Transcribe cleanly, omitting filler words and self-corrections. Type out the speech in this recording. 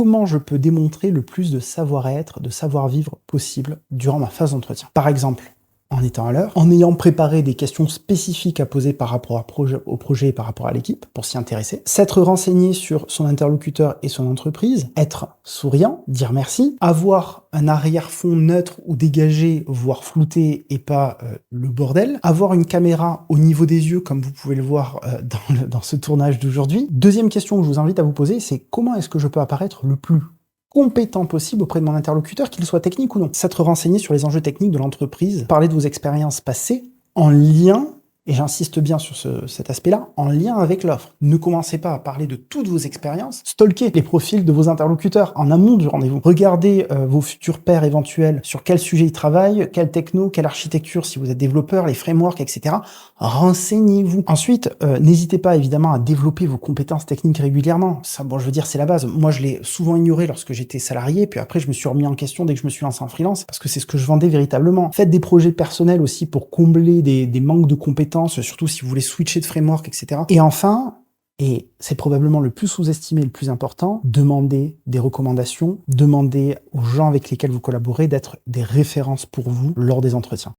comment je peux démontrer le plus de savoir-être, de savoir-vivre possible durant ma phase d'entretien. Par exemple, en étant à l'heure, en ayant préparé des questions spécifiques à poser par rapport au projet et par rapport à l'équipe, pour s'y intéresser, s'être renseigné sur son interlocuteur et son entreprise, être souriant, dire merci, avoir un arrière-fond neutre ou dégagé, voire flouté et pas le bordel, avoir une caméra au niveau des yeux, comme vous pouvez le voir dans ce tournage d'aujourd'hui. Deuxième question que je vous invite à vous poser, c'est comment est-ce que je peux apparaître le plus compétent possible auprès de mon interlocuteur, qu'il soit technique ou non. S'être renseigné sur les enjeux techniques de l'entreprise, parler de vos expériences passées en lien, et j'insiste bien sur cet aspect-là, en lien avec l'offre. Ne commencez pas à parler de toutes vos expériences, stalkez les profils de vos interlocuteurs en amont du rendez-vous. Regardez vos futurs pairs éventuels, sur quel sujet ils travaillent, quelle techno, quelle architecture, si vous êtes développeur, les frameworks, etc. Renseignez-vous. Ensuite, n'hésitez pas évidemment à développer vos compétences techniques régulièrement. Ça, bon, je veux dire, c'est la base. Moi, je l'ai souvent ignoré lorsque j'étais salarié, puis après, je me suis remis en question dès que je me suis lancé en freelance, parce que c'est ce que je vendais véritablement. Faites des projets personnels aussi pour combler des manques de compétences, surtout si vous voulez switcher de framework, etc. Et enfin, et c'est probablement le plus sous-estimé, le plus important, demandez des recommandations, demandez aux gens avec lesquels vous collaborez d'être des références pour vous lors des entretiens.